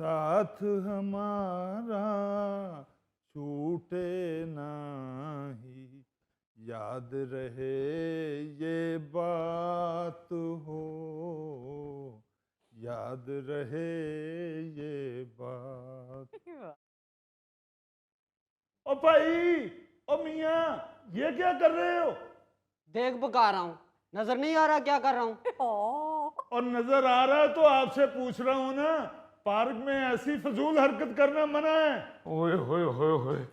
साथ हमारा छूटे नाही, याद रहे ये बात हो, याद रहे ये बात। ओ भाई, ओ मियाँ, ये क्या कर रहे हो? देख पका रहा हूँ, नजर नहीं आ रहा क्या कर रहा हूँ? और नजर आ रहा है तो आपसे पूछ रहा हूँ ना, पार्क में ऐसी फजूल हरकत करना मना है। ओए होए होए होए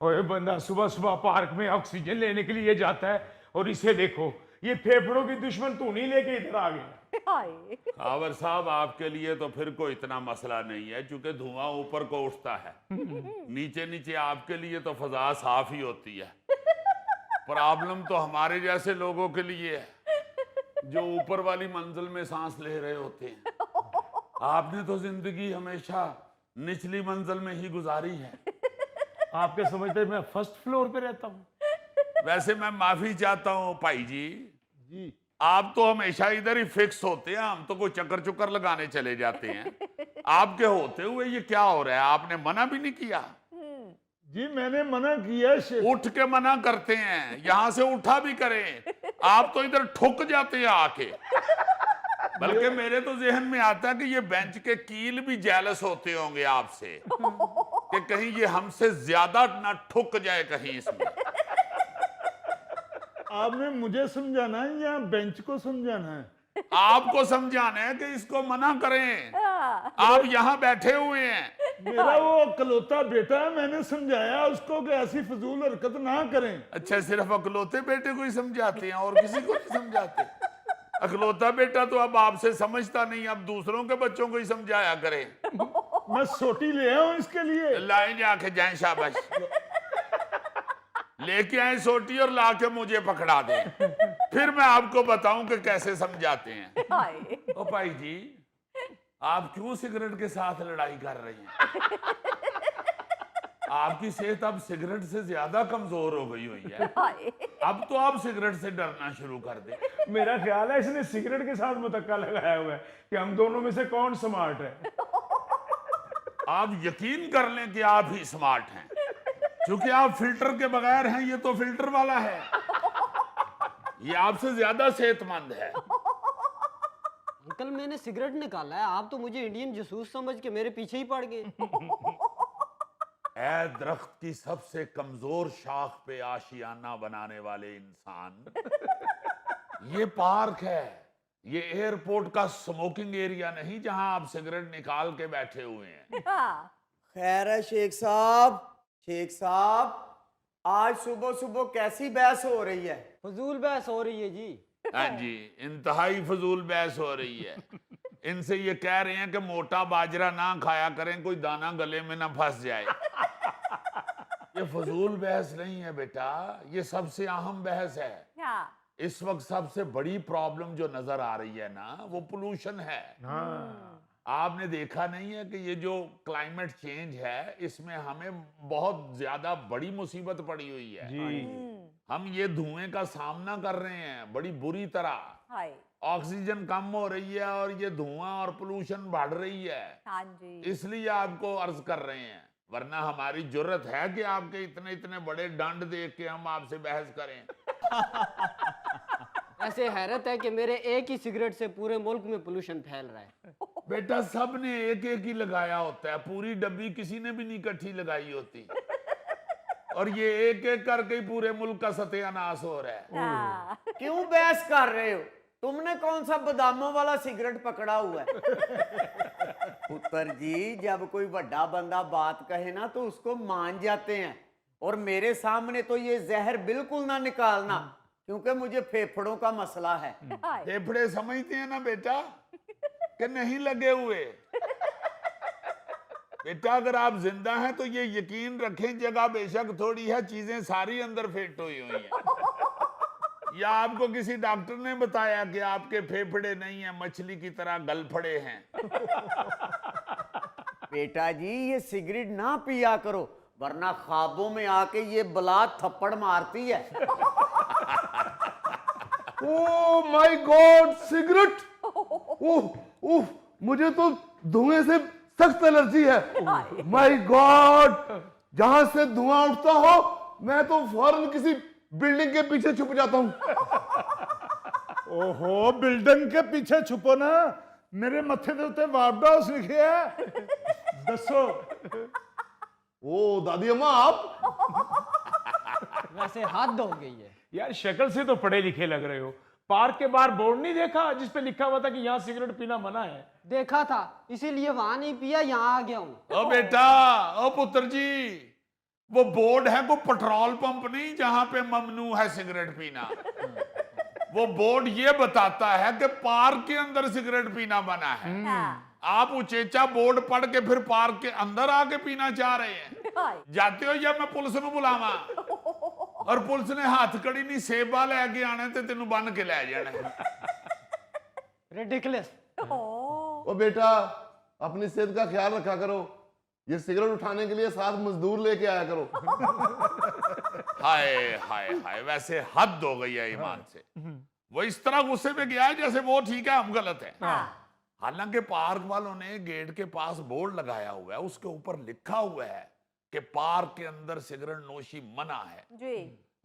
ओए, बंदा सुबह सुबह पार्क में ऑक्सीजन लेने के लिए जाता है और इसे देखो, ये फेफड़ों की दुश्मन तू नहीं लेके इधर आ गया। आवर साहब, आपके लिए तो फिर कोई इतना मसला नहीं है, क्योंकि धुआं ऊपर को उठता है। नीचे नीचे आपके लिए तो फजा साफ ही होती है। प्रॉब्लम तो हमारे जैसे लोगों के लिए है, जो ऊपर वाली मंजिल में सांस ले रहे होते हैं। आपने तो जिंदगी हमेशा निचली मंजिल में ही गुजारी है। आपके समझते मैं फर्स्ट फ्लोर पे रहता हूँ। वैसे मैं माफी चाहता हूँ भाई जी, जी आप तो हमेशा इधर ही फिक्स होते हैं, हम तो कोई चक्कर चुक्कर लगाने चले जाते हैं। आपके होते हुए ये क्या हो रहा है? आपने मना भी नहीं किया। जी मैंने मना किया है शेख। उठ के मना करते हैं, यहां से उठा भी करें, आप तो इधर ठुक जाते हैं आके। बल्कि मेरे तो जहन में आता है कि ये बेंच के कील भी जेलस होते होंगे आपसे, कि कहीं ये हमसे ज्यादा ना ठुक जाए कहीं इसमें। आपने मुझे समझाना है या बेंच को समझाना है? आपको समझाना है कि इसको मना करें। आप यहाँ बैठे हुए हैं। मेरा वो अकलौता बेटा है, मैंने समझाया उसको कि ऐसी फजूल हरकत ना करें। अच्छा, सिर्फ अकलौते बेटे को ही समझाते हैं और किसी को नहीं समझाते? अकलौता बेटा तो अब आपसे समझता नहीं, अब दूसरों के बच्चों को ही समझाया करें। मैं सोटी ले आऊं इसके लिए? लाए जाके जाए, शाबाश। लेके आए सोटी और लाके मुझे पकड़ा दें, फिर मैं आपको बताऊं कि कैसे समझाते हैं। ओ भाई जी, आप क्यों सिगरेट के साथ लड़ाई कर रही हैं? आपकी सेहत अब सिगरेट से ज्यादा कमजोर हो गई हुई है। अब तो आप सिगरेट से डरना शुरू कर दें। मेरा ख्याल है इसने सिगरेट के साथ मुतक्का लगाया हुआ है कि हम दोनों में से कौन स्मार्ट है। आप यकीन कर लें कि आप ही स्मार्ट हैं, क्योंकि आप फिल्टर के बगैर हैं, ये तो फिल्टर वाला है। ये आपसे ज्यादा सेहतमंद है। अंकल मैंने सिगरेट निकाला है, आप तो मुझे इंडियन जासूस समझ के मेरे पीछे ही पड़ गए। ऐ दरख्त की सबसे कमजोर शाख पे आशियाना बनाने वाले इंसान, ये पार्क है, ये एयरपोर्ट का स्मोकिंग एरिया नहीं जहां आप सिगरेट निकाल के बैठे हुए हैं। खैर है शेख साहब, शेख साहब आज सुबह सुबह कैसी बहस हो रही है? फजूल बहस हो रही है जी। हाँ जी, इंतहाई फजूल बहस हो रही है। इनसे ये कह रहे हैं कि मोटा बाजरा ना खाया करें, कोई दाना गले में ना फंस जाए। ये फजूल बहस नहीं है बेटा, ये सबसे अहम बहस है। इस वक्त सबसे बड़ी प्रॉब्लम जो नजर आ रही है ना, वो पोल्यूशन है। आपने देखा नहीं है कि ये जो क्लाइमेट चेंज है, इसमें हमें बहुत ज्यादा बड़ी मुसीबत पड़ी हुई है जी हम ये धुएं का सामना कर रहे हैं बड़ी बुरी तरह। ऑक्सीजन कम हो रही है और ये धुआं और पोल्यूशन बढ़ रही है। हाँ जी। इसलिए आपको अर्ज कर रहे हैं, वरना हमारी जरूरत है कि आपके इतने इतने बड़े दंड देख के हम आपसे बहस करें। ऐसे हैरत है कि मेरे एक ही सिगरेट से पूरे मुल्क में पोल्यूशन फैल रहा है। बेटा सबने एक एक ही लगाया होता है, पूरी डब्बी किसी ने भी नहीं इकट्ठी लगाई होती, और ये एक एक करके ही पूरे मुल्क का सत्यानाश हो रहा है। क्यों बहस कर रहे हो? तुमने कौन सा बादामों वाला सिगरेट पकड़ा हुआ है? पुत्र जी, जब कोई बड़ा बंदा बात कहे ना तो उसको मान जाते हैं, और मेरे सामने तो ये जहर बिल्कुल ना निकालना, क्योंकि मुझे फेफड़ों का मसला है। फेफड़े समझते हैं ना बेटा कि नहीं लगे हुए। बेटा अगर आप जिंदा हैं तो ये यकीन रखें, जगह बेशक थोड़ी है, चीजें सारी अंदर फिट हुई हुई हैं। या आपको किसी डॉक्टर ने बताया कि आपके फेफड़े नहीं है, मछली की तरह गल पड़े हैं? बेटा जी, ये सिगरेट ना पिया करो, वरना ख्वाबों में आके ये बला थप्पड़ मारती है। Oh my god, cigarette! Oh oh, मुझे तो धुएं से सख्त एलर्जी है। माय गॉड, जहां से धुआं उठता हो मैं तो फौरन किसी बिल्डिंग के पीछे छुप जाता हूं। ओहो, बिल्डिंग के पीछे छुपो ना, मेरे मत्थे दे उत्ते वार्ड हाउस लिखे है। दसो। ओ दादी अम्मा, आप वैसे हद हो गई है। यार शक्ल से तो पढ़े लिखे लग रहे हो। पार्क के बाहर बोर्ड नहीं देखा जिस पे लिखा हुआ था कि यहाँ सिगरेट पीना मना है? देखा था, इसीलिए वहां नहीं पिया, यहाँ आ गया हूँ। ओ बेटा, ओ पुत्र जी, वो बोर्ड है, वो पेट्रोल पंप नहीं जहां पे ममनू है सिगरेट पीना। वो बोर्ड ये बताता है कि पार्क के अंदर सिगरेट पीना मना है। आप उचेचा बोर्ड पढ़ के फिर पार्क के अंदर आके पीना चाह रहे हैं? जाते हो या मैं पुलिस ਨੂੰ बुलावा? और पुलिस ने हथकड़ी नहीं सेबा लैके आने ते तेनू बन के लै जाना। रिडिकुलस। ओ बेटा, अपनी सेहत का ख्याल रखा करो। ये सिगरेट उठाने के लिए 7 मजदूर लेके आया करो। हाय हाय हाय, वैसे हद हो गई है ईमान से। वो इस तरह गुस्से में गया है जैसे वो ठीक है हम गलत है। हालांकि पार्क वालों ने गेट के पास बोर्ड लगाया हुआ है, उसके ऊपर लिखा हुआ है कि पार्क के अंदर सिगरेट नोशी मना है जी।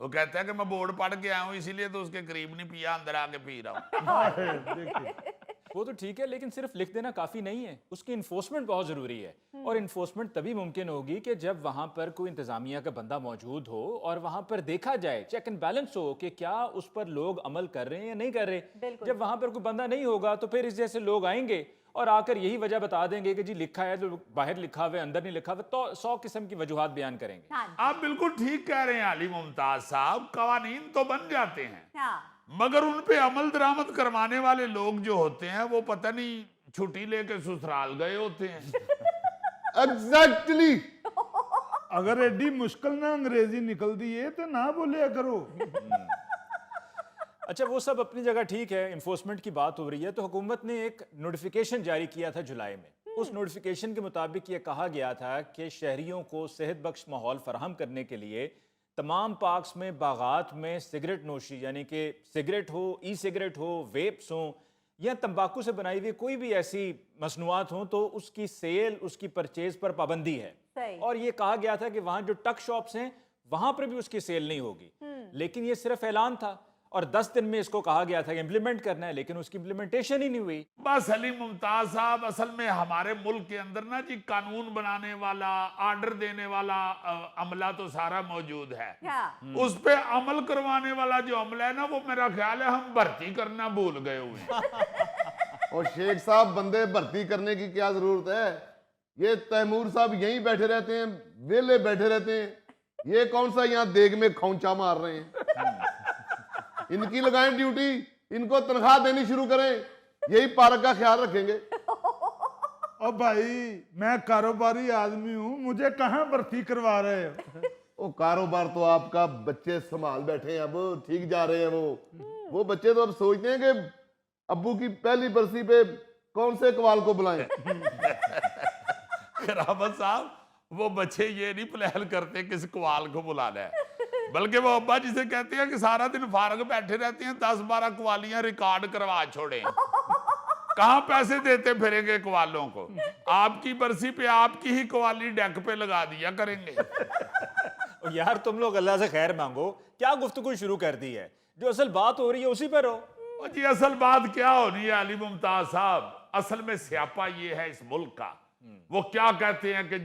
वो कहता है कि मैं बोर्ड पढ़ के आया हूं इसीलिए तो उसके करीब नहीं पिया, अंदर आके पी रहा हूं। वो तो ठीक है, लेकिन सिर्फ लिख देना काफी नहीं है, उसकी इन्फोर्समेंट बहुत जरूरी है। और इन्फोर्समेंट तभी मुमकिन होगी कि जब वहां पर कोई इंतजामिया का बंदा मौजूद हो और वहां पर देखा जाए, चेक एंड बैलेंस हो कि क्या उस पर लोग अमल कर रहे हैं या नहीं कर रहे। जब वहां पर कोई बंदा नहीं होगा तो फिर इस जैसे लोग आएंगे और आकर यही वजह बता देंगे कि जी लिखा है तो बाहर लिखा हुआ है, अंदर नहीं लिखा हुआ, तो 100 किस्म की वजूहात बयान करेंगे। आप बिल्कुल ठीक कह रहे हैं अली मुमताज साहब, कवानीन तो बन जाते हैं मगर उन पे अमल दरामद करवाने वाले लोग जो होते हैं वो पता नहीं छुट्टी लेके ससुराल गए होते हैं। एग्जैक्टली। अगर एडी मुश्किल ना अंग्रेजी निकल दी है तो ना बोलिया करो। अच्छा, वो सब अपनी जगह ठीक है, इन्फोर्समेंट की बात हो रही है तो हुकूमत ने एक नोटिफिकेशन जारी किया था जुलाई में। उस नोटिफिकेशन के मुताबिक ये कहा गया था कि शहरियों को सेहत बख्श माहौल फराहम करने के लिए तमाम पार्क्स में, बागात में सिगरेट नोशी यानी कि सिगरेट हो, ई सिगरेट हो, वेप्स हो या तंबाकू से बनाई हुई कोई भी ऐसी मसनूआत हो तो उसकी सेल, उसकी परचेज पर पाबंदी है। और ये कहा गया था कि वहाँ जो टक शॉप्स हैं वहाँ पर भी उसकी सेल नहीं होगी। लेकिन ये सिर्फ ऐलान था और 10 दिन में इसको कहा गया था कि इम्प्लीमेंट करना है, लेकिन उसकी इम्प्लीमेंटेशन ही नहीं हुई। बस अली मुमताज साहब, असल में हमारे मुल्क के अंदर ना जी कानून बनाने वाला, ऑर्डर देने वाला अमला तो सारा मौजूद है। उस पे अमल करवाने वाला जो अमला है ना, वो मेरा ख्याल है हम भर्ती करना भूल गए हुए हैं। और शेख साहब, बंदे भर्ती करने की क्या जरूरत है? ये तैमूर साहब यहीं बैठे रहते हैं, वेले बैठे रहते हैं। ये कौन सा यहाँ देग में खौंचा मार रहे हैं? इनकी लगाएं ड्यूटी, इनको तनख्वाह देनी शुरू करें, यही पार्क का ख्याल रखेंगे। ओ भाई, मैं कारोबारी आदमी हूँ, मुझे कहाँ भर्ती करवा रहे हो? ओ कारोबार तो आपका बच्चे संभाल बैठे हैं, अब ठीक जा रहे हैं वो बच्चे तो अब सोचते हैं कि अब्बू की पहली बरसी पे कौन से कवाल को बुलाएं। खराबत साहब, वो बच्चे ये नहीं प्लान करते किस कवाल को बुलाना है, बल्कि वो अब्बा जिसे कहते हैं कि सारा दिन फारग बैठे रहते हैं, 10-12 कवालियां रिकॉर्ड करवा छोड़े। कहां पैसे देते फिरेंगे कवालों को? आपकी बरसी पे आपकी ही कवाली डेक पे लगा दिया करेंगे। और यार तुम लोग अल्लाह से खैर मांगो, क्या गुफ्तगू शुरू कर दी है? जो असल बात हो रही है उसी पर हो। जी असल बात क्या होनी है अली मुमताज साहब, असल में स्यापा ये है इस मुल्क का, वो क्या कहते हैं कि